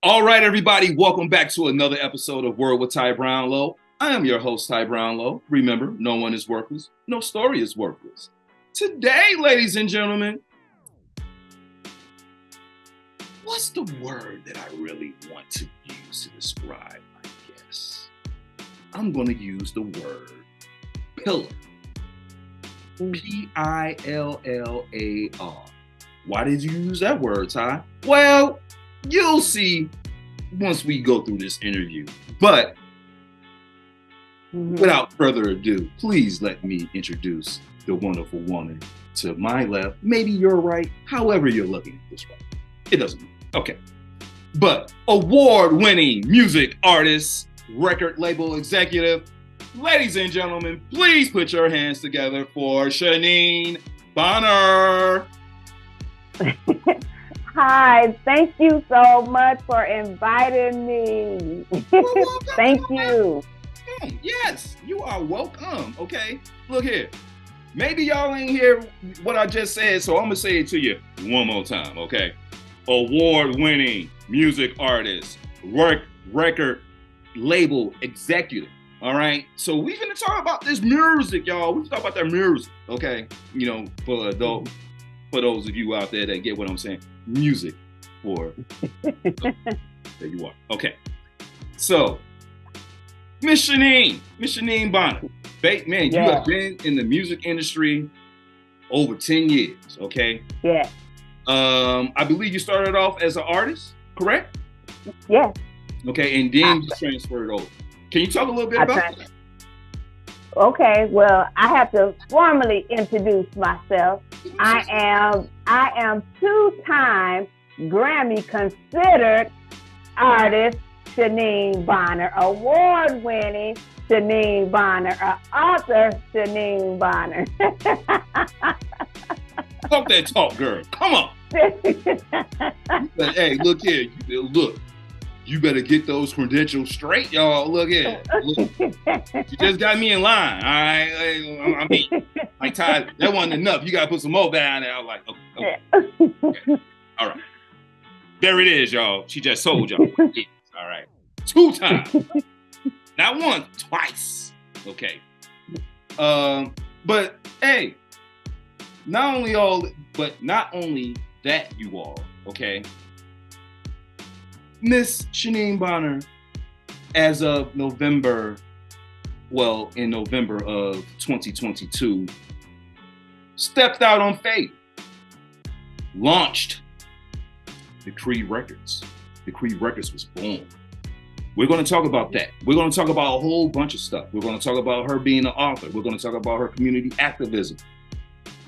All right, everybody, welcome back to another episode of Word with Ty Brownlow. I am your host, Ty Brownlow. Remember, no one is worthless. No story is worthless. Today, ladies and gentlemen, what's the word that I really want to use to describe my guest? I'm going to use the word pillar. Pillar. Why did you use that word, Ty? Well, you'll see once we go through this interview. But without further ado, please let me introduce the wonderful woman to my left. Maybe you're right, however you're looking at this right. It doesn't matter. Okay. But award-winning music artist, record label executive, ladies and gentlemen, please put your hands together for Shaneen Bonner. Hi, thank you so much for inviting me. Thank you. Yes, you are welcome. Okay, look here. Maybe y'all ain't hear what I just said, so I'm gonna say it to you one more time, okay? Award-winning music artist, record label executive. All right, so we're gonna talk about this music, y'all. We're gonna talk about that music, okay? You know, for those of you out there that get what I'm saying, music for there you are. Okay, so Miss Shaneen Bonner, man, you have been in the music industry over 10 years, okay? Yeah. I believe you started off as an artist, correct? Yeah. Okay, and then you transferred over. Can you talk a little bit about that? Okay, well, I have to formally introduce myself. I am two-time Grammy-considered artist Shaneen Bonner, award-winning Shaneen Bonner, author Shaneen Bonner. Talk that talk, girl. Come on. Hey, look here. Look. You better get those credentials straight, y'all. Look here. Look. You just got me in line, all right? I mean, like, Ty, that wasn't enough. You got to put some more down there. I was like, okay. All right. There it is, y'all. She just told y'all. All right. 2 times. Not once, twice. Okay. But, hey, not only that, you all, okay? Miss Shaneen Bonner, as of November of 2022, stepped out on faith, launched Decree Records. Decree Records was born. We're going to talk about that. We're going to talk about a whole bunch of stuff. We're going to talk about her being an author. We're going to talk about her community activism.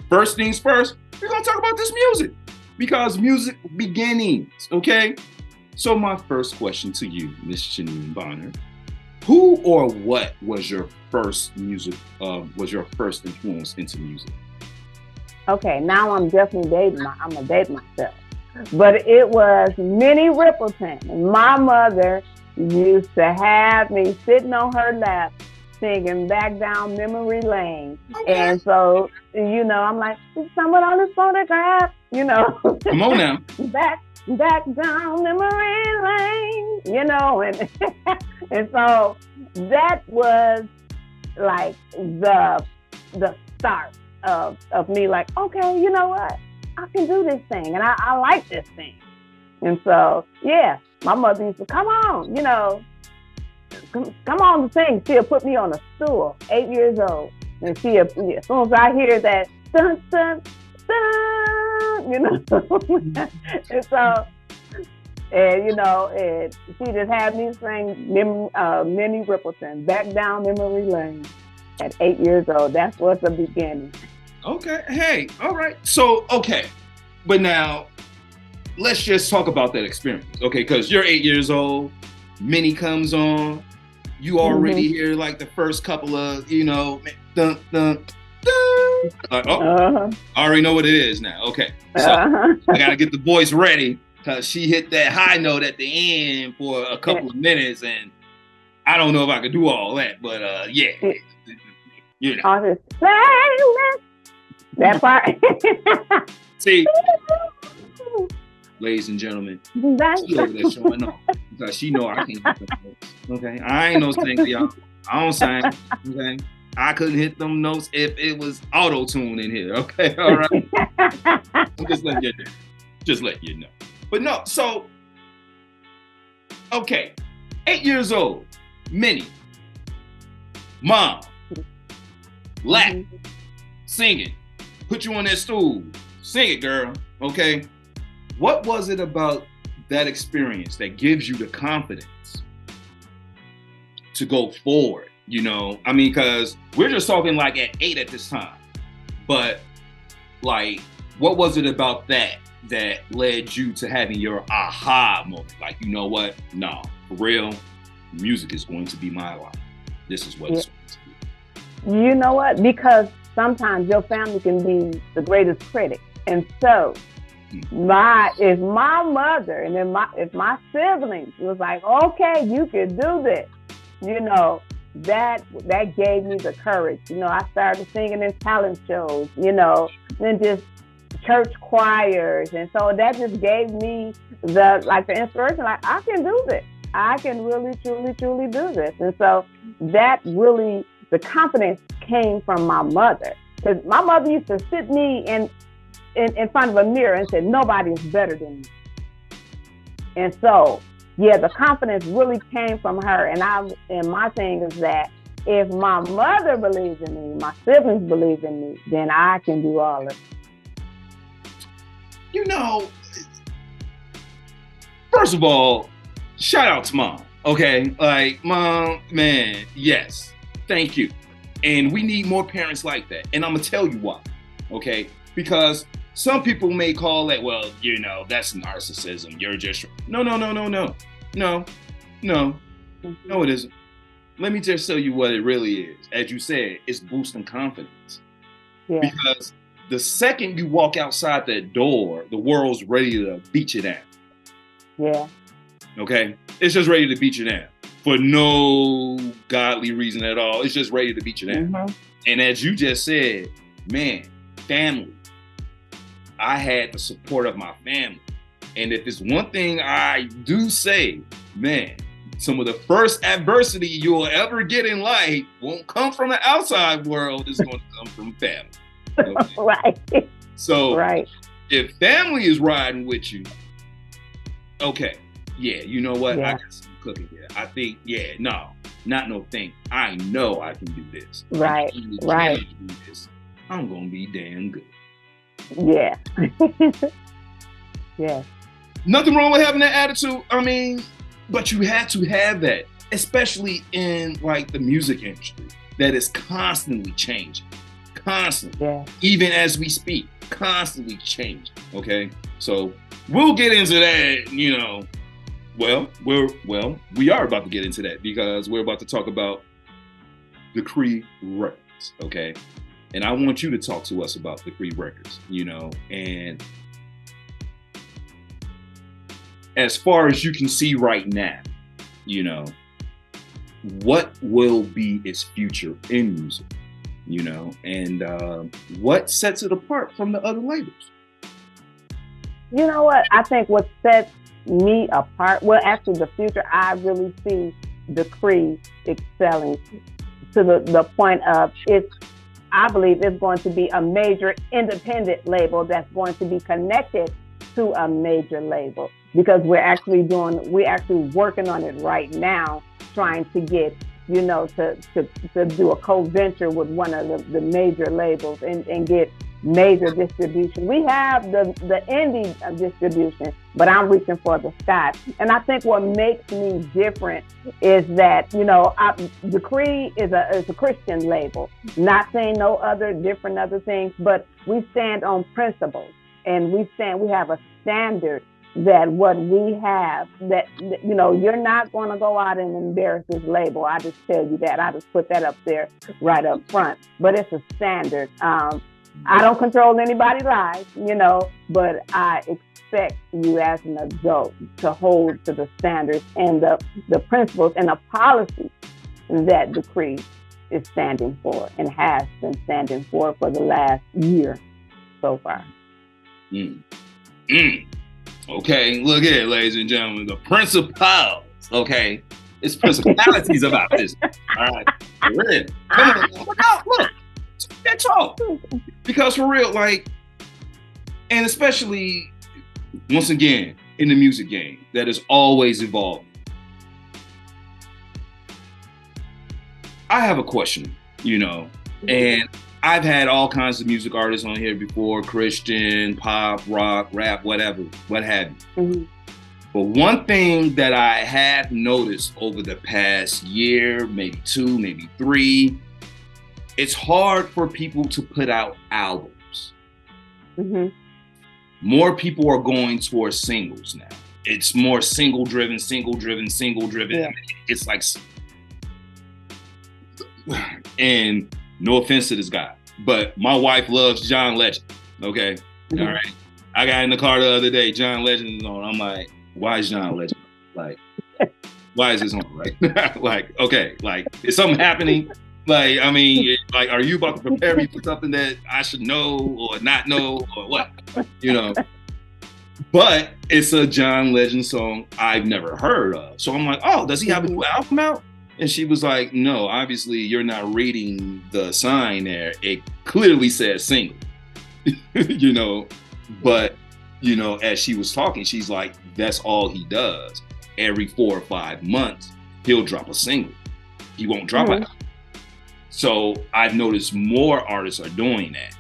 First things first, we're going to talk about this music, because music beginnings, okay? So my first question to you, Miss Shaneen Bonner, who or what was your first influence into music? Okay, now I'm definitely I'm gonna date myself. But it was Minnie Riperton. My mother used to have me sitting on her lap singing Back Down Memory Lane. Okay. And so, you know, I'm like, someone on this photograph, you know. Come on now. Back down memory lane, you know, and and so that was like the start of me like, okay, you know what, I can do this thing, and I like this thing. And so, yeah, my mother used to, come on, you know, come on to sing. She'll put me on a stool, 8 years old, and as soon as I hear that, dun, dun, dun, you know, and so, and you know, and she just had me sing Minnie Riperton, Back Down Memory Lane at 8 years old. That was the beginning. Okay, hey, all right. So, okay, but now let's just talk about that experience, okay? Because you're 8 years old, Minnie comes on, you already hear like the first couple of, you know, dun, dun, dun. Like, I already know what it is now. Okay, so I gotta get the voice ready, because she hit that high note at the end for a couple of minutes, and I don't know if I could do all that, but yeah, you know. That part. See, ladies and gentlemen, she over there showing off. because she know I can't hit them notes. Okay, I ain't no singer, y'all. I don't sing. Okay, I couldn't hit them notes if it was auto tune in here. Okay, all right. I'm just letting you know. Just let you know. But no, so okay, 8 years old, Minnie, mom, lap, singing, put you on that stool, sing it, girl. Okay, what was it about that experience that gives you the confidence to go forward? You know, I mean, because we're just talking like at 8 at this time, but like, what was it about that led you to having your aha moment? Like, you know what? No, for real, music is going to be my life. This is what it's going to be. You know what? Because sometimes your family can be the greatest critic. And so if my mother and then if my siblings was like, okay, you can do this, you know, that gave me the courage. You know, I started singing in talent shows, you know, and just church choirs. And so that just gave me the inspiration, like, I can do this. I can really, truly, truly do this. And so that really, the confidence came from my mother. Because my mother used to sit me in front of a mirror and said, nobody is better than me. And so, yeah, the confidence really came from her. And my thing is that if my mother believes in me, my siblings believe in me, then I can do all of it. You know, first of all, shout out to mom, okay? Like, mom, man, yes, thank you. And we need more parents like that. And I'm gonna tell you why, okay? Because some people may call that, well, you know, that's narcissism. You're just, no, it isn't. Let me just tell you what it really is. As you said, it's boosting confidence. Yeah. Because the second you walk outside that door, the world's ready to beat you down. Yeah. Okay? It's just ready to beat you down for no godly reason at all. It's just ready to beat you down. Mm-hmm. And as you just said, man, family. I had the support of my family. And if it's one thing I do say, man, some of the first adversity you'll ever get in life won't come from the outside world. It's going to come from family. Okay? Right. So if family is riding with you, okay, yeah, you know what? Yeah. I got some cooking here. I think, not no thing. I know I can do this. Right. Right. Do this. I'm going to be damn good. Yeah. Yeah. Nothing wrong with having that attitude. I mean, but you have to have that, especially in like the music industry that is constantly changing. Constantly. Yeah. Even as we speak, constantly changing. Okay. So we'll get into that, you know. We are about to get into that because we're about to talk about Decree Records. Okay. And I want you to talk to us about Decree Records, you know, and as far as you can see right now, you know, what will be its future in music, you know, and what sets it apart from the other labels? You know what? I think what sets me apart, well, actually the future, I really see Decree excelling to the point of I believe it's going to be a major independent label that's going to be connected to a major label because we're actually working on it right now, trying to get, you know, to do a co-venture with one of the major labels and get major distribution. We have the indie distribution, but I'm reaching for the sky. And I think what makes me different is that, you know, Decree is a Christian label, not saying no other different other things, but we stand on principles and we have a standard that what we have, that, you know, you're not going to go out and embarrass this label. I just tell you that. I just put that up there right up front, but it's a standard. I don't control anybody's lives, you know, but I expect you as an adult to hold to the standards and the principles and the policies that Decree is standing for and has been standing for the last year so far. Okay, look here, ladies and gentlemen, the principles Okay, it's principalities about this. All right, for real. Come on, look, that's all. Because for real, like, and especially once again in the music game, that is always evolving. I have a question, and I've had all kinds of music artists on here before: Christian, pop, rock, rap, whatever, what have you. Mm-hmm. But one thing that I have noticed over the past year, maybe 2, maybe 3, it's hard for people to put out albums. Mm-hmm. More people are going towards singles now. It's more single driven. Yeah. It's like, and no offense to this guy, but my wife loves John Legend. Okay. Mm-hmm. All right. I got in the car the other day, John Legend is on. I'm like, why is John Legend? Like, why is this on? Right? Like, okay, like, is something happening? Like, I mean, like, are you about to prepare me for something that I should know or not know or what? But it's a John Legend song I've never heard of. So I'm like, oh, does he have a new album out? And she was like, no, obviously you're not reading the sign there. It clearly says single, but, as she was talking, she's like, that's all he does. Every 4 or 5 months, he'll drop a single. He won't drop it. So I've noticed more artists are doing that.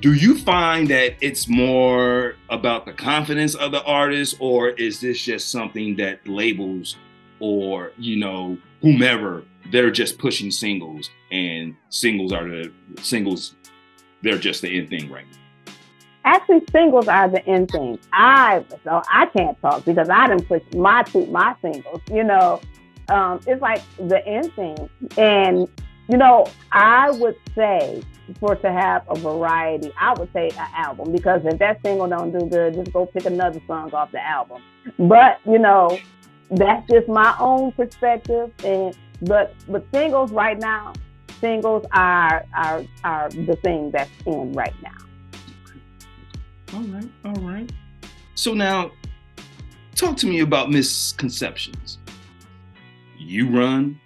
Do you find that it's more about the confidence of the artist, or is this just something that labels or, whomever, they're just pushing singles and they're just the end thing right now? Actually, singles are the end thing. So I can't talk because I didn't push my singles, it's like the end thing. And, I would say to have a variety, I would say an album, because if that single don't do good, just go pick another song off the album. But, that's just my own perspective. But singles right now, are the thing that's in right now. All right. So now, talk to me about misconceptions. You run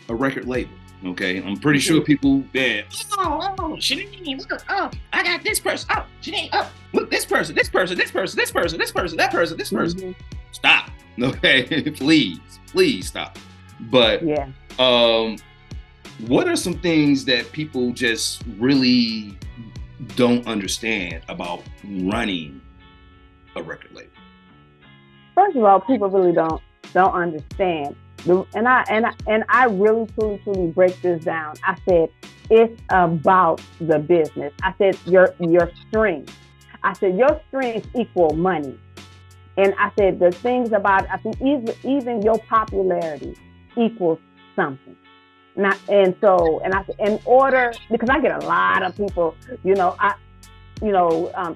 a record label, okay? I'm pretty sure people there. Oh, Shaneen, look, I got this person. Oh, Shaneen, look, this person. Mm-hmm. Stop, okay? please stop. But what are some things that people just really don't understand about running a record label? First of all, people really don't understand. And I really truly break this down. I said it's about the business. I said your strengths. I said your strengths equal money. And I said the things about, I think even your popularity equals something. I said, in order, because I get a lot of people,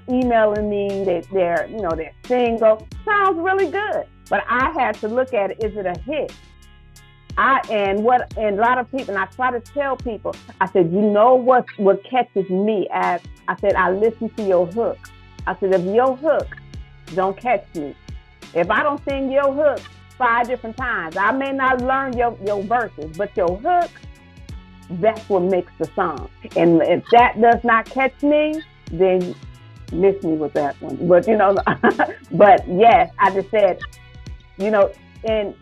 emailing me, they're single, sounds really good. But I had to look at it, is it a hit? And a lot of people, and I try to tell people, I said, what catches me as, I said, I listen to your hook. I said, if your hook don't catch me, if I don't sing your hook 5 different times, I may not learn your verses, but your hook, that's what makes the song. And if that does not catch me, then miss me with that one. But, but yes, I just said, and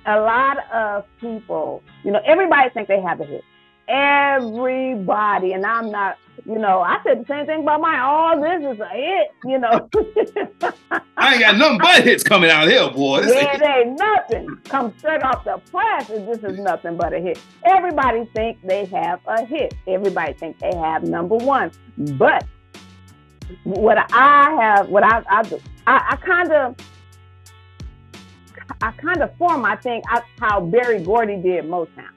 a lot of people, everybody thinks they have a hit. Everybody, and I'm not, I said the same thing about this is a hit, I ain't got nothing but hits coming out here, boy. It ain't nothing. Come straight off the press, and this is nothing but a hit. Everybody think they have a hit. Everybody think they have number one. But what I do, I kind of form, I think, how Berry Gordy did Motown.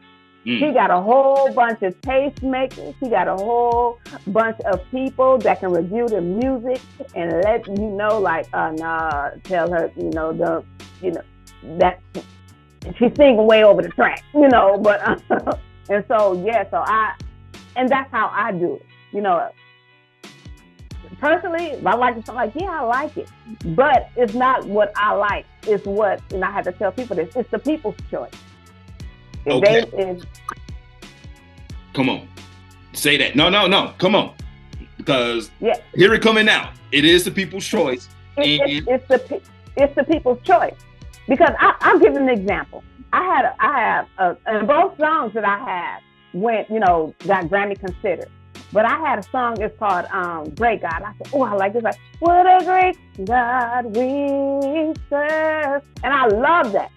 He got a whole bunch of tastemakers. He got a whole bunch of people that can review the music and let you know, like, tell her, that she's singing way over the track, but, and so, and that's how I do it, personally, if I like something, like, yeah, I like it, but it's not what I like. It's what, and I have to tell people this. It's the people's choice. Come on, say that. No. Come on, because yeah, here it coming out. It is the people's choice. It's the people's choice. Because I'll give an example. I have and both songs that I have went, got Grammy considered. But I had a song, it's called Great God. I said, oh, I like this. Like, what a great God we serve. And I love that.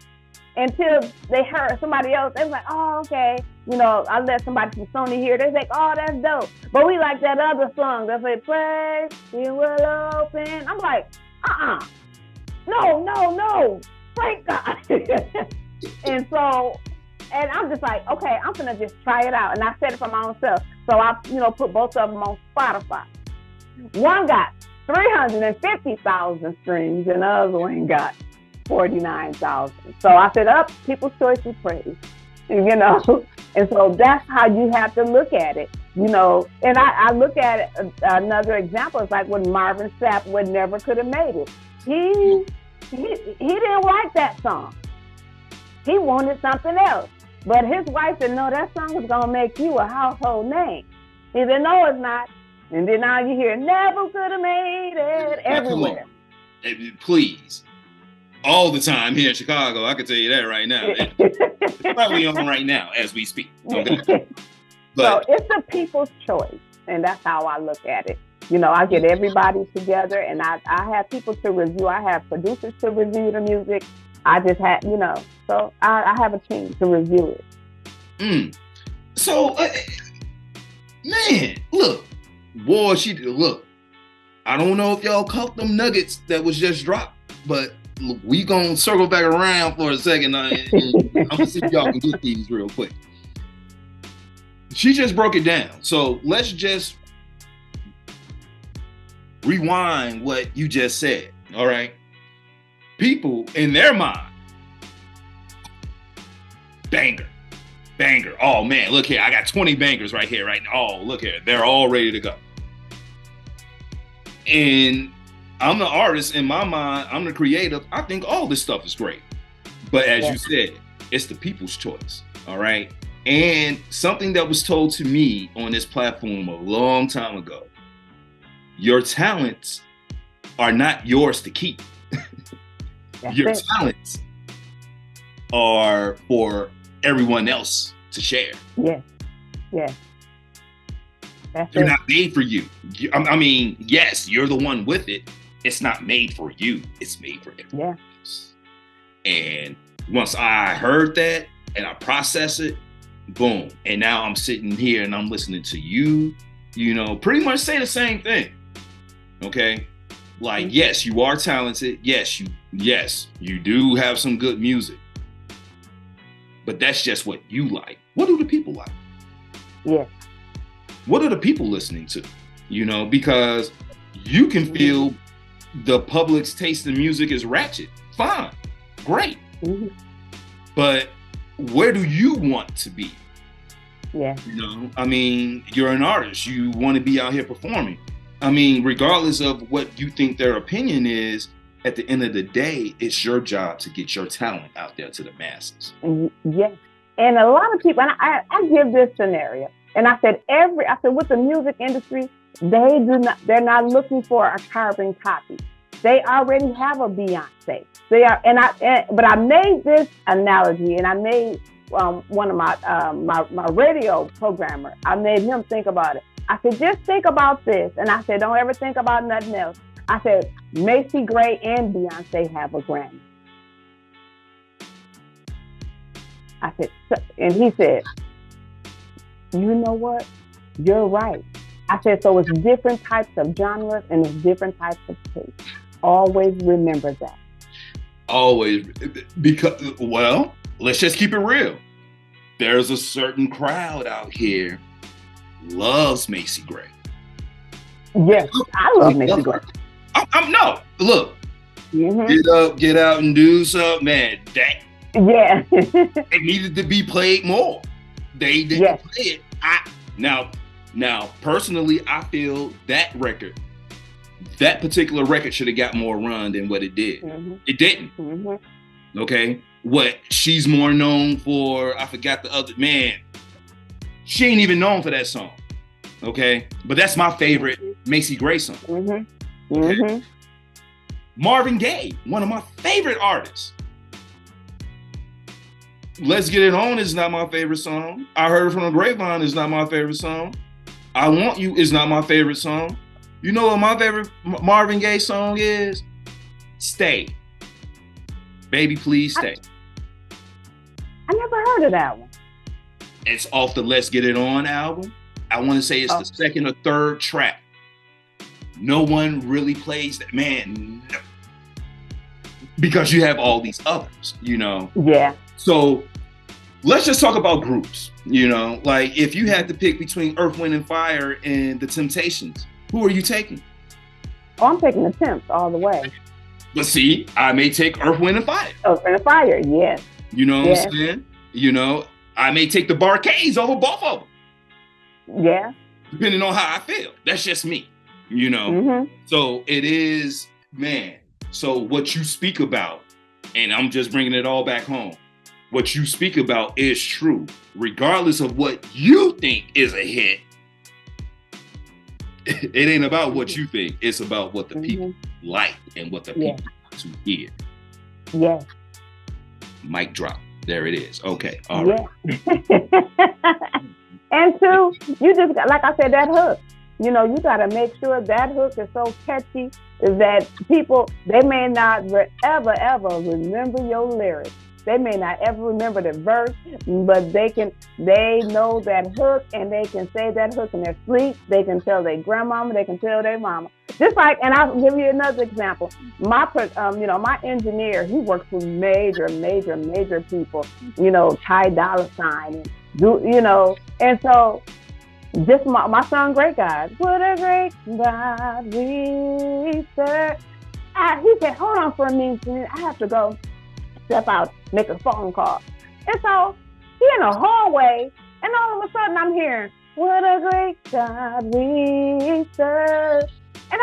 Until they heard somebody else, they was like, oh, okay. I let somebody from Sony hear. They like, oh, that's dope. But we like that other song that say, praise, it will open. I'm like, no. Great God. And I'm just like, okay, I'm gonna just try it out. And I said it for my own self. So I, put both of them on Spotify. One got 350,000 streams and the other one got 49,000. So I said, people's choice is praise, And so that's how you have to look at it, And I look at it, another example is like when Marvin Sapp never could have made it. He didn't like that song. He wanted something else. But his wife said, no, that song is going to make you a household name. He said, no, it's not. And then now you hear, never could have made it everywhere. Please. All the time here in Chicago, I can tell you that right now. It's probably on right now as we speak. Okay? So it's the people's choice. And that's how I look at it. I get everybody together and I have people to review. I have producers to review the music. I just had, so I have a team to review it. So, man, look, I don't know if y'all caught them nuggets that was just dropped, but look, we gonna circle back around for a second. And I'm gonna see if y'all can get these real quick. She just broke it down. So let's just rewind what you just said. All right. People in their mind, banger. Oh man, look here. I got 20 bangers right here, right now. Oh, look here. They're all ready to go. And I'm the artist in my mind. I'm the creative. I think all this stuff is great. But as you said, it's the people's choice. All right. And something that was told to me on this platform a long time ago, your talents are not yours to keep. Your talents are for everyone else to share. Yes. They're not made for you. I mean, yes, you're the one with it. It's not made for you. It's made for everyone else. And once I heard that and I processed it, boom. And now I'm sitting here and I'm listening to you, pretty much say the same thing. Okay? Like, yes, you are talented. Yes, you do have some good music. But that's just what you like. What do the people like? Yes. What are the people listening to? Because you can feel the public's taste in music is ratchet. Fine. Great. But where do you want to be? Yeah. I mean, you're an artist. You want to be out here performing. I mean, regardless of what you think their opinion is, at the end of the day, it's your job to get your talent out there to the masses. Yes. And a lot of people, and I give this scenario, and I said with the music industry, they're not looking for a carbon copy. They already have a Beyonce. But I made this analogy, and I made one of my radio programmer, I made him think about it. I said, just think about this. And I said, don't ever think about nothing else. I said, Macy Gray and Beyonce have a Grammy. I said, and he said, you know what? You're right. I said, so it's different types of genres and it's different types of taste. Always remember that. Always. Because, well, let's just keep it real. There's a certain crowd out here loves Macy Gray. Yes, I love Macy Gray. No, look, get up, get out and do something, man. It needed to be played more. They didn't play it. Now, personally, I feel that record that particular record should have got more run than what it did. Mm-hmm. It didn't. Mm-hmm. Okay. What she's more known for, I forgot the other man. She ain't even known for that song. Okay. But that's my favorite Macy Gray song. Mm-hmm. Okay? Mm-hmm. Marvin Gaye, one of my favorite artists. Let's Get It On is not my favorite song. I Heard It From the Grapevine is not my favorite song. I Want You is not my favorite song. You know what my favorite Marvin Gaye song is? Stay. Baby, Please Stay. I never heard of that one. It's off the Let's Get It On album. I want to say it's the second or third track. No one really plays that. Man, no. Because you have all these others, you know? Yeah. So let's just talk about groups, you know? Like if you had to pick between Earth, Wind & Fire and The Temptations, who are you taking? Oh, I'm taking the Temps all the way. But see, I may take Earth, Wind & Fire. Earth, Wind & Fire, yes. You know what I'm saying? You know, I may take the Barcades over both of them. Yeah. Depending on how I feel. That's just me, you know? Mm-hmm. So it is, man. So what you speak about, and I'm just bringing it all back home, what you speak about is true. Regardless of what you think is a hit, it ain't about what you think. It's about what the people like and what the people want to hear. Yes. Mic drop. There it is. Okay. All right. And two, you just got, like I said, that hook. You know, you got to make sure that hook is so catchy that people, they may not ever remember your lyrics. They may not ever remember the verse, but they know that hook, and they can say that hook in their sleep. They can tell their grandmama, they can tell their mama. Just like, and I'll give you another example. My engineer, he works with major people, you know, Ty Dolla $ign, and you know, and so just my song, Great God. What a great God we serve. He said, hold on for a minute, I have to go step out, make a phone call. And so he in the hallway, and all of a sudden I'm hearing, what a great God we serve. And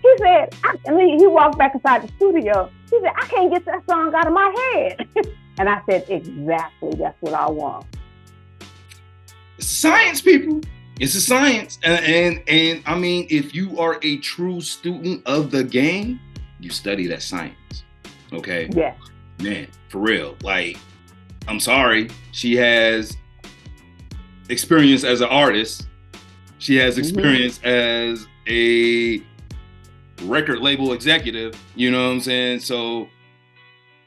he said, and he walked back inside the studio. He said, I can't get that song out of my head. And I said, exactly, that's what I want. Science, people. It's a science. And I mean, if you are a true student of the game, you study that science. Okay? Yeah. Man, for real. Like, I'm sorry. She has experience as an artist. She has experience as a record label executive. You know what I'm saying? So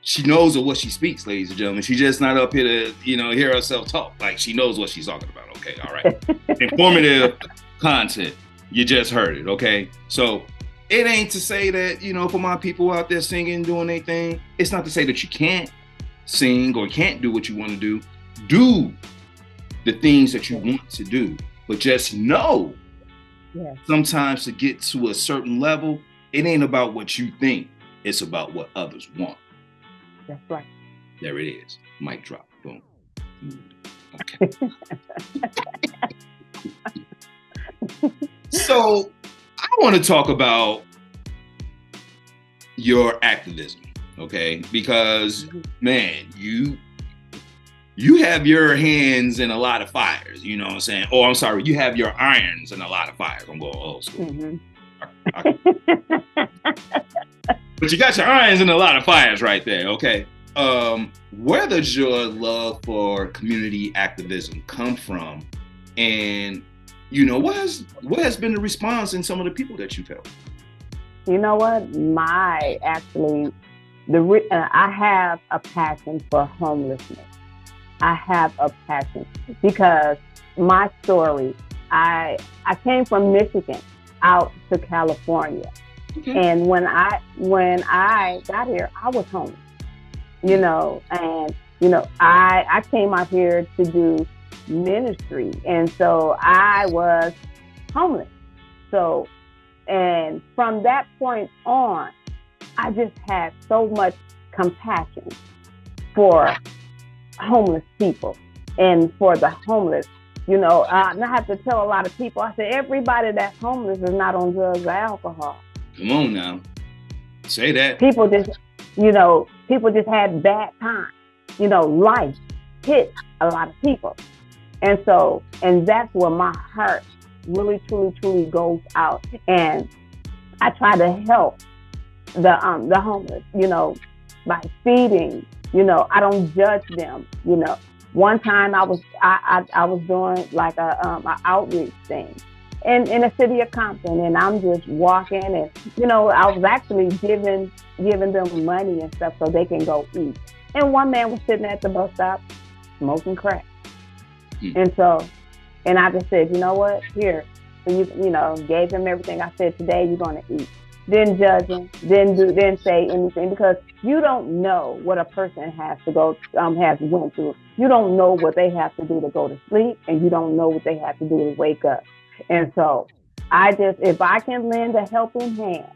she knows of what she speaks, ladies and gentlemen. She's just not up here to, you know, hear herself talk. Like, she knows what she's talking about. Okay, all right. Informative content. You just heard it. Okay. So it ain't to say that, you know, for my people out there singing, doing their thing, it's not to say that you can't sing or can't do what you want to do. Do the things that you want to do. But just know, sometimes to get to a certain level, it ain't about what you think. It's about what others want. That's right. There it is. Mic drop. Boom. Okay. So I want to talk about your activism, okay? Because man, you have your hands in a lot of fires, you know what I'm saying? Oh, I'm sorry, you have your irons in a lot of fires. I'm going old school. But you got your irons in a lot of fires right there, okay? Where does your love for community activism come from? And, you know, what has been the response in some of the people that you've helped? You know what? I have a passion for homelessness. I have a passion because my story, I came from Michigan out to California. Okay. And when I got here, I was homeless, you know, and, you know, I came out here to do ministry. And so I was homeless. So, and from that point on, I just had so much compassion for homeless people and for the homeless. You know, and I have to tell a lot of people, I said, everybody that's homeless is not on drugs or alcohol. Come on now. Say that. People just had bad times. Life hit a lot of people. And that's where my heart really, truly, truly goes out. And I try to help the homeless, by feeding. I don't judge them. One time I was doing like a outreach thing in the city of Compton, and I'm just walking, and I was actually giving them money and stuff so they can go eat. And one man was sitting at the bus stop smoking crack. And I just said, you know what, here. So gave him everything. I said, today you're gonna eat. Didn't judge him. Didn't say anything, because you don't know what a person has went through. You don't know what they have to do to go to sleep, and you don't know what they have to do to wake up. And so if I can lend a helping hand,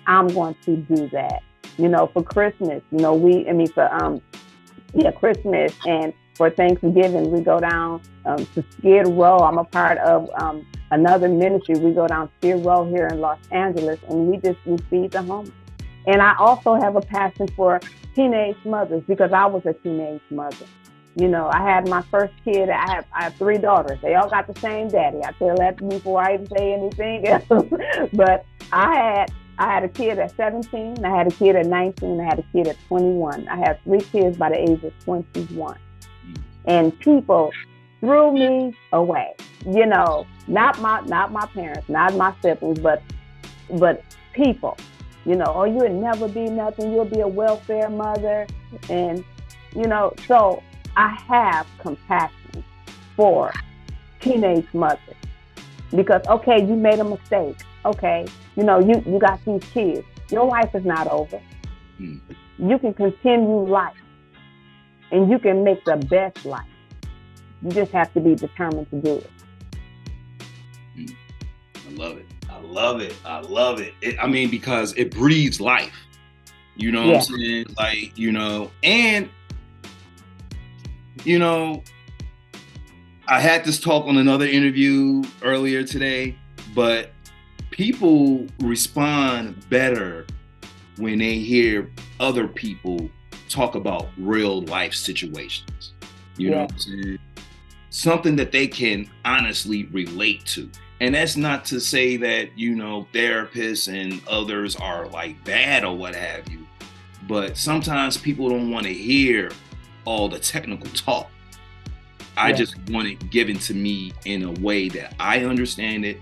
I'm going to do that. For Christmas, for Christmas and for Thanksgiving, we go down to Skid Row. I'm a part of another ministry. We go down Skid Row here in Los Angeles, and we feed the homeless. And I also have a passion for teenage mothers, because I was a teenage mother. I had my first kid. I have 3 daughters. They all got the same daddy. I tell that before I even say anything else. But I had a kid at 17. I had a kid at 19. I had a kid at 21. I had 3 kids by the age of 21. And people threw me away. Not my parents, not my siblings, but people. Oh, you would never be nothing. You'll be a welfare mother. And, so I have compassion for teenage mothers, because, okay, you made a mistake. Okay, you got these kids. Your life is not over. You can continue life, and you can make the best life. You just have to be determined to do it. I love it. I love it. I love it. Because it breathes life. You know what I'm saying? Like, and, I had this talk on another interview earlier today, but people respond better when they hear other people talk about real life situations. You know what I'm saying? Something that they can honestly relate to. And that's not to say that, therapists and others are like bad or what have you, but sometimes people don't want to hear all the technical talk. I just want it given to me in a way that I understand it,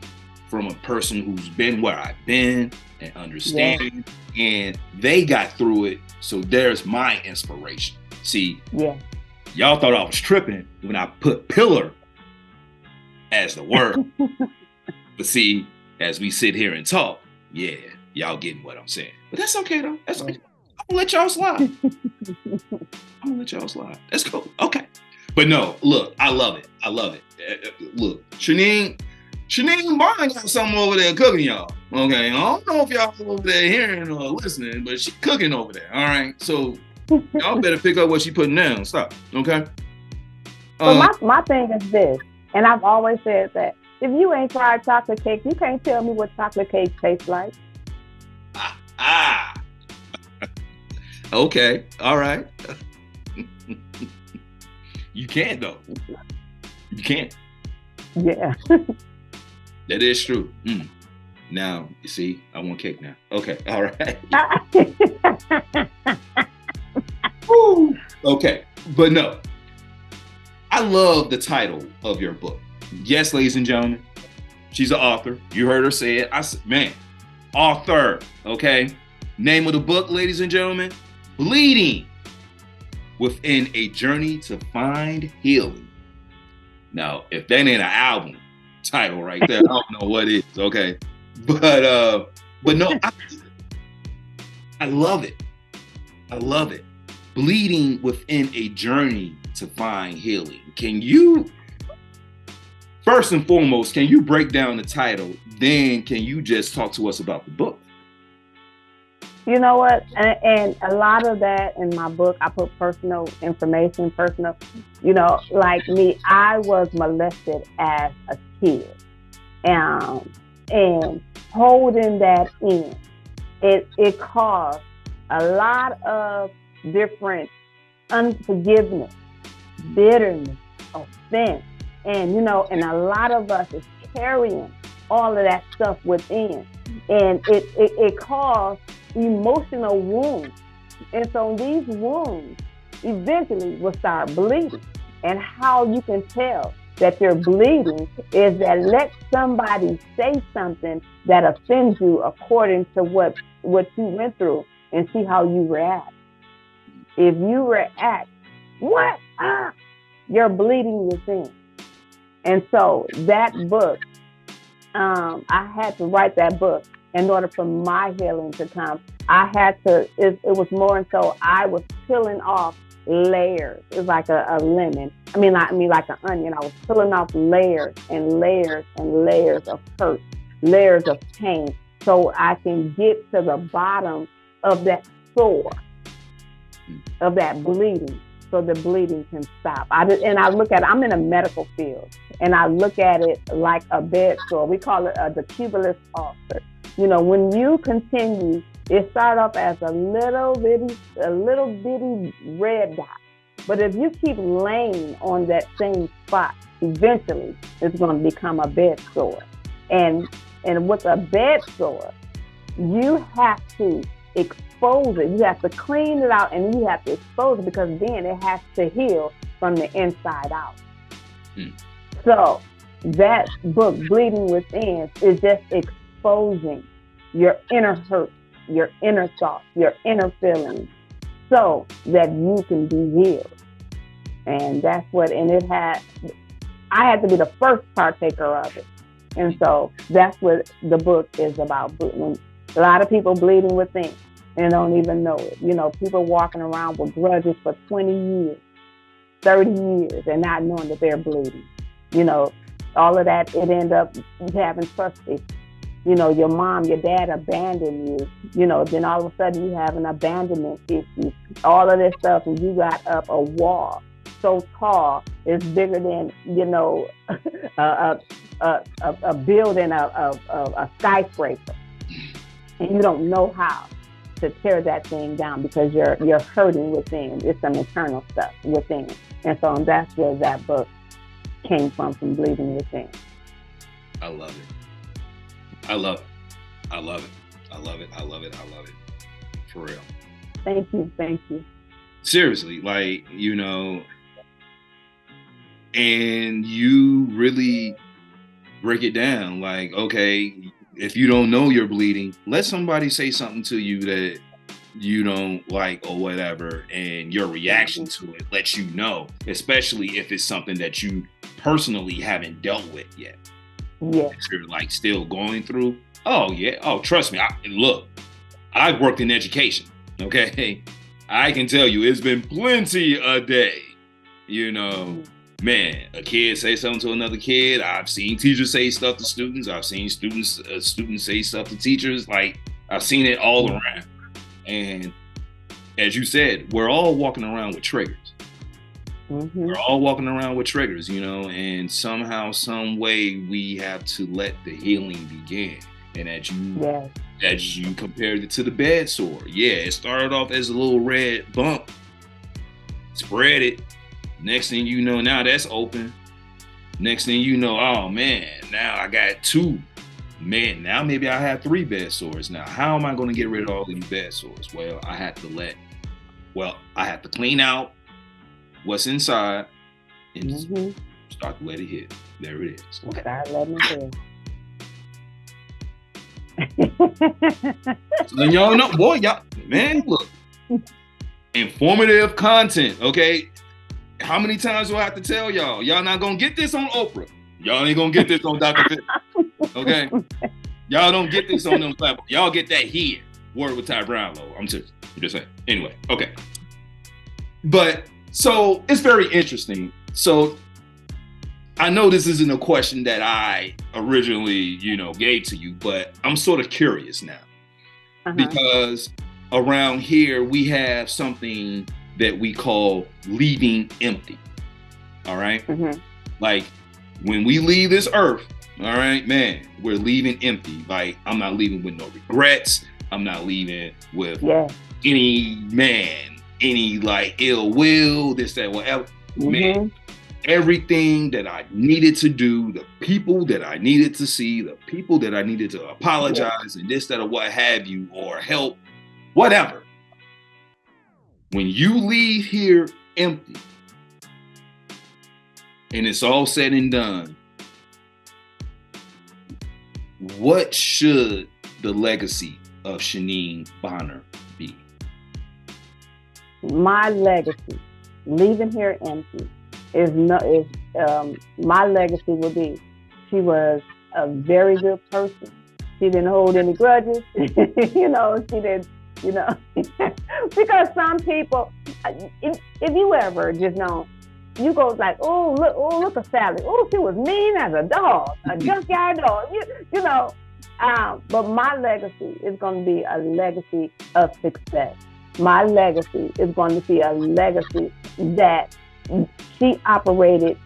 from a person who's been where I've been and understanding, and they got through it. So there's my inspiration. See, y'all thought I was tripping when I put pillar as the word. But see, as we sit here and talk, y'all getting what I'm saying. But that's okay though. That's okay. I'm gonna let y'all slide. That's cool. Okay. But no, look, I love it. Look, Shaneen Barnes got something over there cooking, y'all. Okay, I don't know if y'all over there hearing or listening, but she cooking over there. All right, so y'all better pick up what she putting down. Stop, okay? So my thing is this, and I've always said that if you ain't tried chocolate cake, you can't tell me what chocolate cake tastes like. Okay, all right. You can't though. You can't. Yeah. That is true. Now, you see, I want cake now. Okay, all right. Okay, but no. I love the title of your book. Yes, ladies and gentlemen, she's an author. You heard her say it. I said, man, author, okay? Name of the book, ladies and gentlemen, Bleeding Within a Journey to Find Healing. Now, if that ain't an album title right there, I don't know what is, okay? But no, I love it. I love it. Bleeding Within a Journey to Find Healing. Can you, first and foremost, can you break down the title? Then can you just talk to us about the book? You know what? And a lot of that in my book, I put personal information, like me, I was molested as a kid. And holding that in it caused a lot of different unforgiveness, bitterness, offense, and and a lot of us is carrying all of that stuff within, and it caused emotional wounds, and so these wounds eventually will start bleeding. And how you can tell that they're bleeding is that let somebody say something that offends you according to what you went through, and see how you react. If you react, what? You're bleeding within. And so that book, I had to write that book in order for my healing to come. I had to, it was more, and so I was peeling off layers. It's like a lemon. Like an onion. I was peeling off layers and layers and layers of hurt, layers of pain, so I can get to the bottom of that sore, of that bleeding, so the bleeding can stop. I look at it, I'm in a medical field, and I look at it like a bed sore. We call it a decubulous ulcer. When you continue, it started off as a little bitty red dot. But if you keep laying on that same spot, eventually it's going to become a bed sore. And with a bed sore, you have to expose it. You have to clean it out, and you have to expose it, because then it has to heal from the inside out. So that book, Bleeding Within, is just exposing your inner hurt, your inner thoughts, your inner feelings, so that you can be healed. And that's what, I had to be the first partaker of it. And so that's what the book is about. When a lot of people bleeding within and don't even know it. People walking around with grudges for 20 years, 30 years, and not knowing that they're bleeding. All of that, it end up having trust issues. Your mom, your dad abandoned you, then all of a sudden you have an abandonment issue. All of this stuff, and you got up a wall so tall, it's bigger than, a building, a skyscraper. And you don't know how to tear that thing down, because you're hurting within. It's some internal stuff within. And so that's where that book came from Bleeding Within. I love it. I love it. I love it. I love it. I love it. I love it. For real. Thank you. Thank you. Seriously, and you really break it down. Like, okay, if you don't know you're bleeding, let somebody say something to you that you don't like or whatever, and your reaction to it lets you know, especially if it's something that you personally haven't dealt with yet. Yeah. If you're still going through. Oh yeah. Oh, trust me. Look, I've worked in education. Okay. I can tell you, it's been plenty a day. Man, a kid say something to another kid. I've seen teachers say stuff to students. I've seen students say stuff to teachers. I've seen it all around. And as you said, we're all walking around with triggers. Mm-hmm. We're all walking around with triggers, and somehow, some way, we have to let the healing begin. And as you compared it to the bed sore, it started off as a little red bump, spread it. Next thing you know, now that's open. Next thing you know, oh man, now I got 2. Man, now maybe I have 3 bed sores. Now, how am I going to get rid of all these bed sores? Well, I have to clean out what's inside and start to let it hit. There it is. Okay. Start letting it hit. So then y'all know, boy, look, informative content, okay? How many times do I have to tell y'all? Y'all not gonna get this on Oprah. Y'all ain't gonna get this on Dr. Phil. Okay? Y'all don't get this on them platforms. Y'all get that here. Word with Ty Brownlow. I'm just saying. Anyway, okay. But so it's very interesting. So I know this isn't a question that I originally, gave to you, but I'm sort of curious now. Because around here we have something that we call leaving empty. All right? Like when we leave this earth, all right, man, we're leaving empty. Like I'm not leaving with no regrets. I'm not leaving with Yeah. any man, any like ill will, this, that, whatever. Man, everything that I needed to do, the people that I needed to see, the people that I needed to apologize and this, that, or what have you, or help, whatever. When you leave here empty and it's all said and done, what should the legacy of Shaneen Bonner be? My legacy, leaving here empty, my legacy would be, she was a very good person. She didn't hold any grudges. She didn't, because some people, if you ever just know, you go like, oh, look at Sally. Oh, she was mean as a dog, a junkyard dog, but my legacy is going to be a legacy of success. My legacy is going to be a legacy that she operated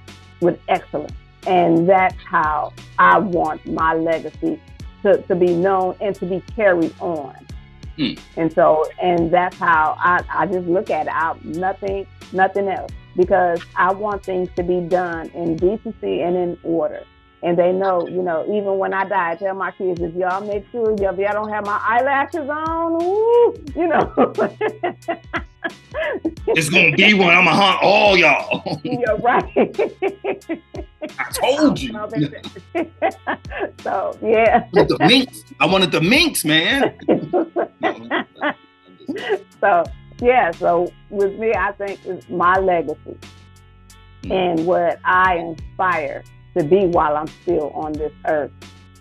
with excellence. And that's how I want my legacy to be known and to be carried on. And that's how I just look at it. Nothing else. Because I want things to be done in decency and in order. And they know, even when I die, I tell my kids, if y'all make sure y'all don't have my eyelashes on, It's going to be one. I'm going to hunt all y'all. You're right. I told you. So, yeah. I wanted the minks, man. So with me, I think it's my legacy and what I inspire to be while I'm still on this earth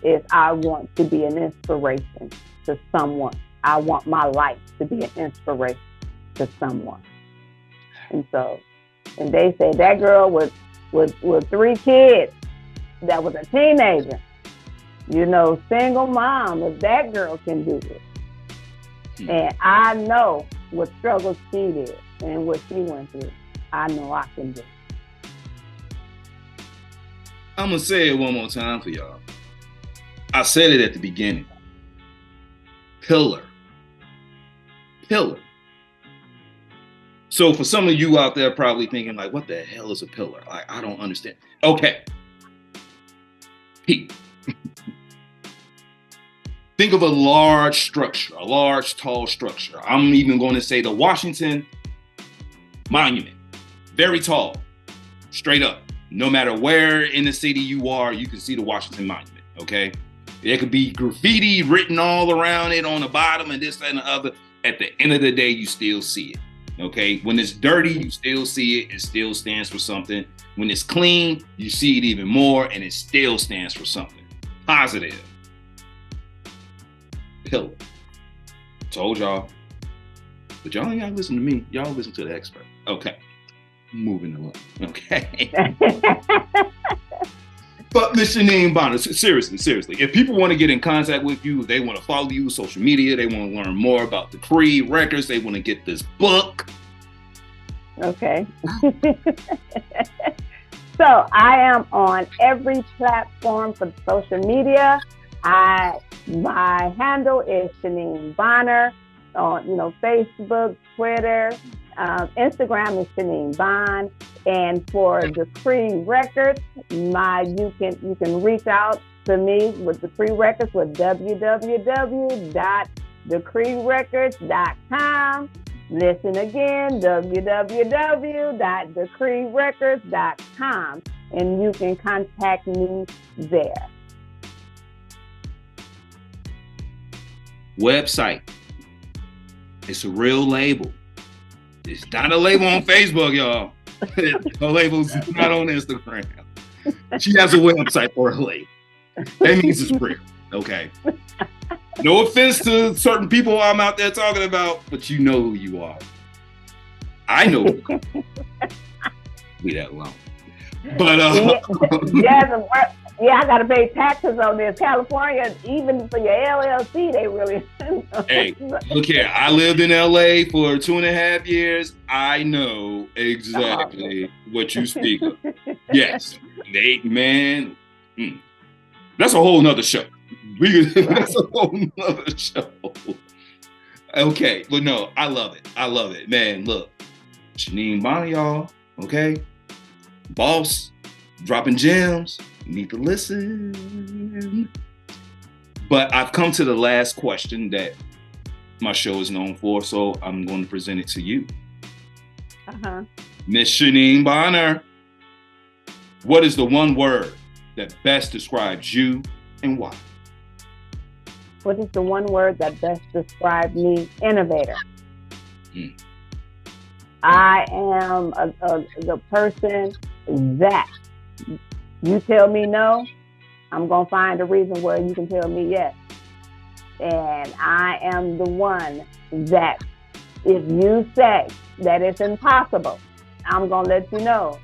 is I want to be an inspiration to someone. I want my life to be an inspiration to someone. And they say that girl with 3 kids that was a teenager, single mom, if that girl can do it. And I know what struggles she did and what she went through. I know I can do. I'm going to say it one more time for y'all. I said it at the beginning. Pillar. So for some of you out there probably thinking like, what the hell is a pillar? I don't understand. Okay. Pete. Think of a large structure, a large, tall structure. I'm even going to say the Washington Monument. Very tall, straight up. No matter where in the city you are, you can see the Washington Monument, okay? There could be graffiti written all around it on the bottom and this, that, and the other. At the end of the day, you still see it, okay? When it's dirty, you still see it. It still stands for something. When it's clean, you see it even more and it still stands for something positive. Pillar. Told y'all. But y'all ain't gotta listen to me. Y'all listen to the expert. Okay. Moving along. Okay. But Miss Shaneen Bonner, seriously, if people want to get in contact with you, they want to follow you on social media, they want to learn more about Decree Records, they want to get this book. Okay. So I am on every platform for social media. My handle is Shaneen Bonner on, Facebook, Twitter, Instagram is Shaneen Bond, and for Decree Records, you can reach out to me with Decree Records with www.decreerecords.com. Listen again, www.decreerecords.com, and you can contact me there. Website. It's a real label. It's not a label on Facebook, y'all. Her label's not on Instagram. She has a website for her label. That means it's real, okay? No offense to certain people I'm out there talking about, but you know who you are. I know who you are. Leave that alone. But yeah, I got to pay taxes on this. California, even for your LLC, they really. Hey, look here. I lived in LA for 2.5 years. I know exactly what you speak of. Yes, man. That's a whole nother show. That's a whole nother show. Okay, but no, I love it. I love it, man. Look, Shaneen Bonner, y'all. Okay, boss, dropping gems. You need to listen. But I've come to the last question that my show is known for, so I'm going to present it to you. Miss Shaneen Bonner, what is the one word that best describes you and why? What is the one word that best describes me? Innovator. I am the person that you tell me no, I'm going to find a reason where you can tell me yes. And I am the one that if you say that it's impossible, I'm going to let you know.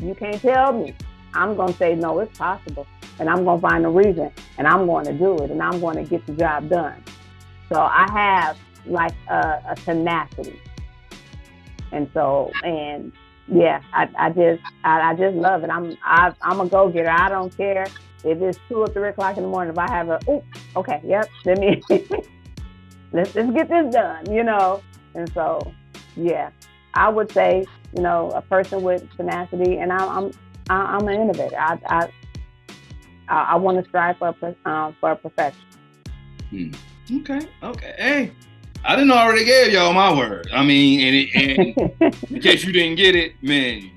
You can't tell me. I'm going to say, no, it's possible. And I'm going to find a reason, and I'm going to do it, and I'm going to get the job done. So I have like a tenacity. And so, and yeah, I just love it. I'm a go-getter. I don't care if it's 2 or 3 o'clock in the morning. If I have okay, yep, let me, let's get this done, you know? And so, yeah, I would say, you know, a person with tenacity, and I'm an innovator. I want to strive for a perfection. Okay. Hey, I didn't already give y'all my word. I mean, and in case you didn't get it, man,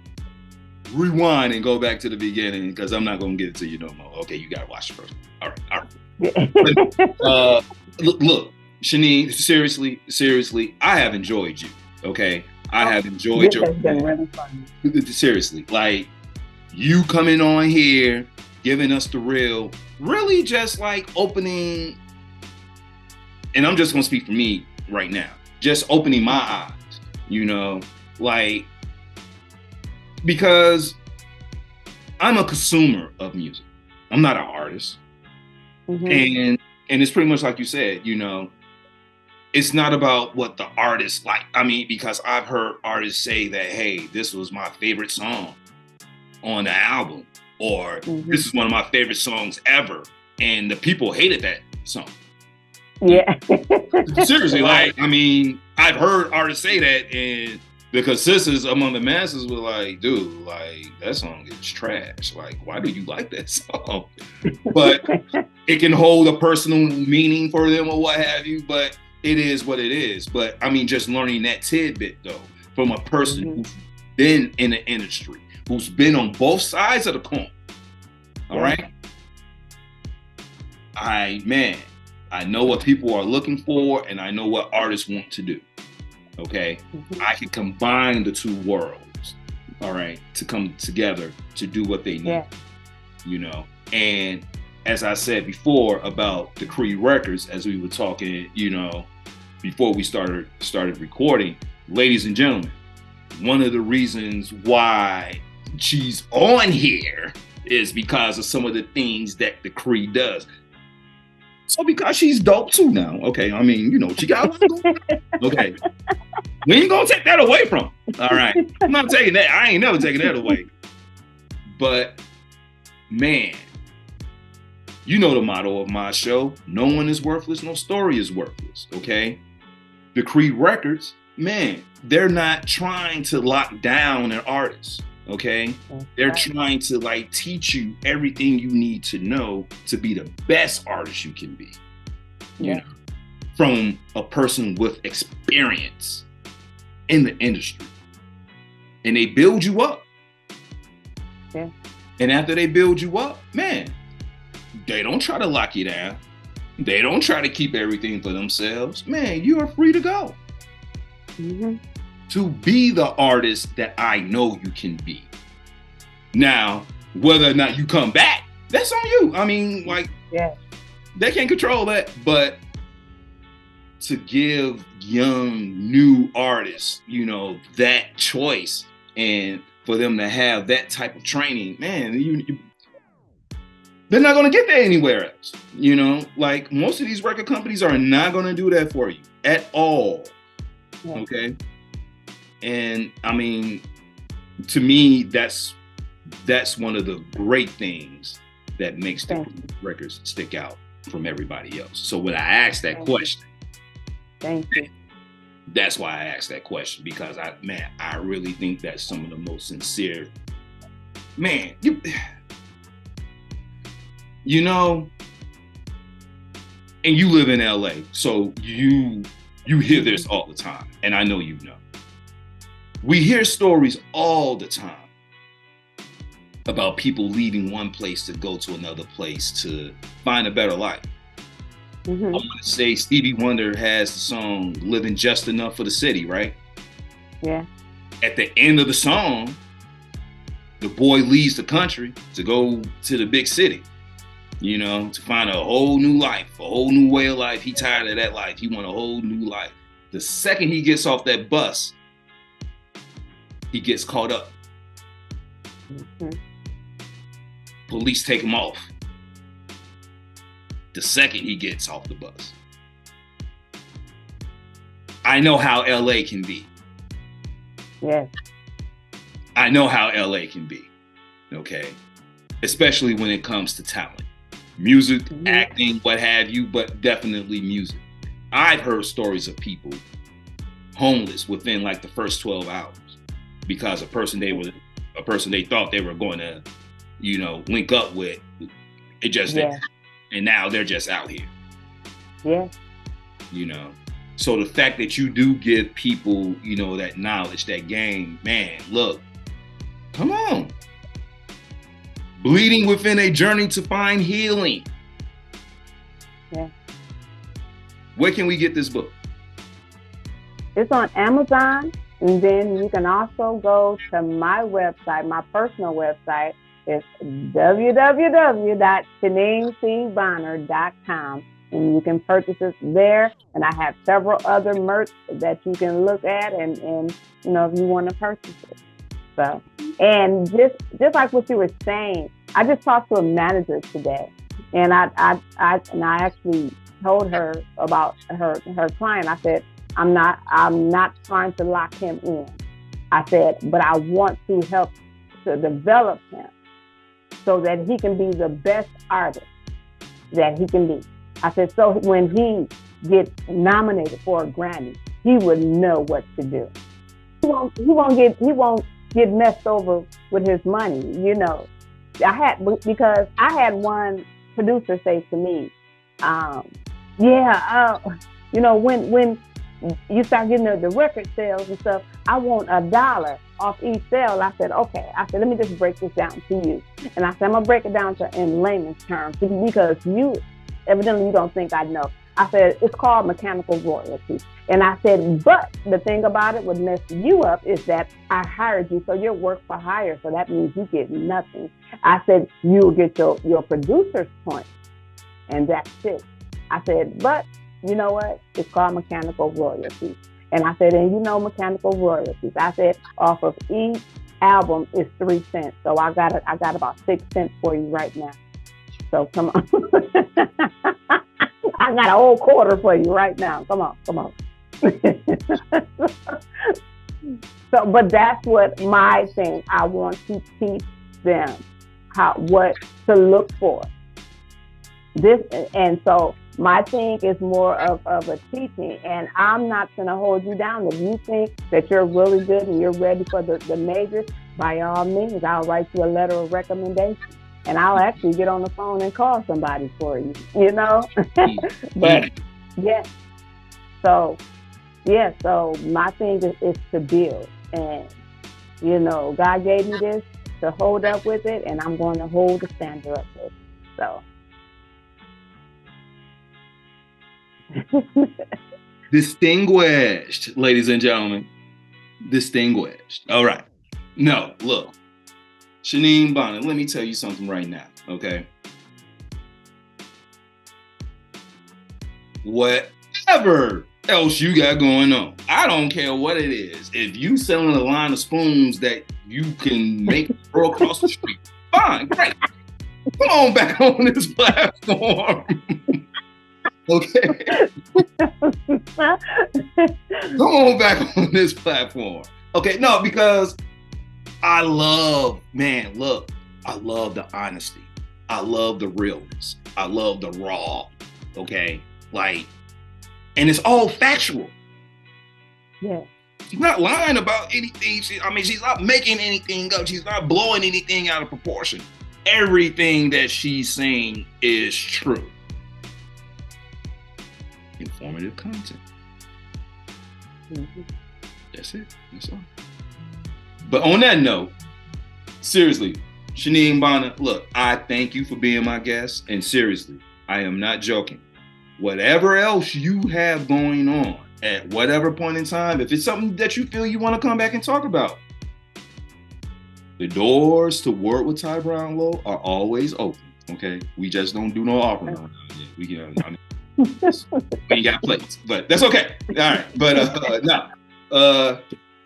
rewind and go back to the beginning because I'm not gonna get it to you no more. Okay, you gotta watch it first. All right. But, look, Shaneen, seriously, I have enjoyed you. Okay, I have enjoyed your. It's been really fun. Seriously, like you coming on here, giving us the real, really just like opening, and I'm just gonna speak for me right now, just opening my eyes, you know, like, because I'm a consumer of music. I'm not an artist. And it's pretty much like you said, you know, it's not about what the artist like. I mean, because I've heard artists say that, hey, this was my favorite song on the album, or this is one of my favorite songs ever, and the people hated that song. Yeah. Seriously, like, I mean, I've heard artists say that, and the consensus among the masses were like, dude, like, that song is trash. Like, why do you like that song? But it can hold a personal meaning for them or what have you, but it is what it is. But I mean, just learning that tidbit, though, from a person who's been in the industry, who's been on both sides of the coin. All right? I know what people are looking for, and I know what artists want to do. Okay? I can combine the two worlds, all right, to come together to do what they need, you know? And as I said before about the Creed records, as we were talking, you know, before we started recording, ladies and gentlemen, one of the reasons why she's on here is because of some of the things that the Creed does. So because she's dope too now, okay? I mean, you know, she got okay. We ain't gonna take that away from her, all right? I'm not taking that. I ain't never taking that away. But man, you know the motto of my show: no one is worthless, no story is worthless. Okay, the Creed records, man, they're not trying to lock down an artist. Okay, they're trying to like teach you everything you need to know to be the best artist you can be. You know, from a person with experience in the industry, and they build you up. Yeah. And after they build you up, man, they don't try to lock you down. They don't try to keep everything for themselves. Man, you are free to go. To be the artist that I know you can be. Now, whether or not you come back, that's on you. I mean, like, they can't control that. But to give young, new artists, you know, that choice, and for them to have that type of training, man, they're not going to get that anywhere else. You know, like most of these record companies are not going to do that for you at all. Okay. And I mean, to me, that's one of the great things that makes the records stick out from everybody else. So when I asked that question, Thank you. That's why I asked that question, because I really think that's some of the most sincere. Man, you know, and you live in LA, so you hear this all the time, and I know you know. We hear stories all the time about people leaving one place to go to another place to find a better life. I want to say Stevie Wonder has the song "Living Just Enough for the City," right? Yeah. At the end of the song, the boy leaves the country to go to the big city, you know, to find a whole new life, a whole new way of life. He tired of that life. He want a whole new life. The second he gets off that bus, he gets caught up. Police take him off. The second he gets off the bus. I know how LA can be. Yes. I know how LA can be. Okay. Especially when it comes to talent. Music, acting, what have you, but definitely music. I've heard stories of people homeless within like the first 12 hours because a person they thought they were going to, you know, link up with, it just didn't. And now they're just out here. Yeah. You know, so the fact that you do give people, you know, that knowledge, that game, man, look, come on. Bleeding Within: A Journey to Find Healing. Yeah. Where can we get this book? It's on Amazon, and then you can also go to my website, my personal website. It's www.ShaneenCBonner.com, and you can purchase it there. And I have several other merch that you can look at, and you know, if you want to purchase it. So, and just like what you were saying, I just talked to a manager today, and I actually told her about her client. I said, I'm not trying to lock him in. I said, but I want to help to develop him so that he can be the best artist that he can be. I said, so when he gets nominated for a Grammy, he would know what to do. He won't get messed over with his money, you know. Because I had one producer say to me, you know, when you start getting the record sales and stuff, I want $1 off each sale. I said, okay. I said, let me just break this down to you. And I said, I'm gonna break it down in layman's terms because you evidently you don't think I know. I said, it's called mechanical royalty. And I said, but the thing about it would mess you up is that I hired you, so you're work for hire. So that means you get nothing. I said, you'll get your producer's point, and that's it. I said, but you know what? It's called mechanical royalties. And I said, and you know mechanical royalties. I said, off of each album is 3 cents. So I got about 6 cents for you right now. So come on. I got a whole quarter for you right now. Come on. So, but that's what my thing. I want to teach them what to look for. And so my thing is more of a teaching, and I'm not going to hold you down. If you think that you're really good and you're ready for the majors, by all means, I'll write you a letter of recommendation, and I'll actually get on the phone and call somebody for you, you know? But so my thing is to build, and, you know, God gave me this to hold up with it, and I'm going to hold the standard up with it, so. Distinguished, ladies and gentlemen. Distinguished. All right. No, look. Shaneen Bonner, let me tell you something right now, okay? Whatever else you got going on, I don't care what it is. If you selling a line of spoons that you can make throw across the street, fine, great. Come on back on this platform. Okay. Come on back on this platform. Okay, no, because I love the honesty. I love the realness. I love the raw. Okay. Like, And it's all factual. Yeah. She's not lying about anything. She's not making anything up. She's not blowing anything out of proportion. Everything that she's saying is true. Informative content. Mm-hmm. That's it. That's all. But on that note, seriously, Shaneen Bonner, look, I thank you for being my guest. And seriously, I am not joking. Whatever else you have going on at whatever point in time, if it's something that you feel you want to come back and talk about, the doors to Word with Ty Brownlow are always open. Okay, we just don't do no offering around here. We ain't got plates, but that's okay. All right, but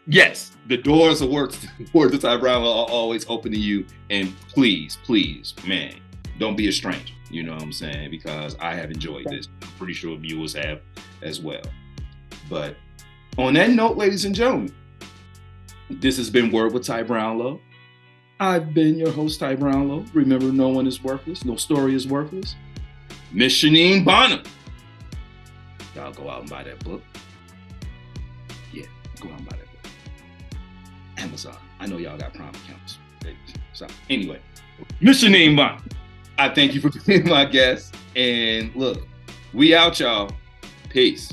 yes, the doors of Word with Ty Brownlow are always open to you. And please, man, don't be a stranger. You know what I'm saying? Because I have enjoyed this. I'm pretty sure viewers have as well. But on that note, ladies and gentlemen, this has been Word with Ty Brownlow. I've been your host, Ty Brownlow. Remember, no one is worthless. No story is worthless. Miss Shaneen Bonner. Y'all go out and buy that book. Yeah, go out and buy that book. Amazon. I know y'all got Prime accounts. So anyway, Miss Shaneen Bonner, I thank you for being my guest. And look, we out, y'all. Peace.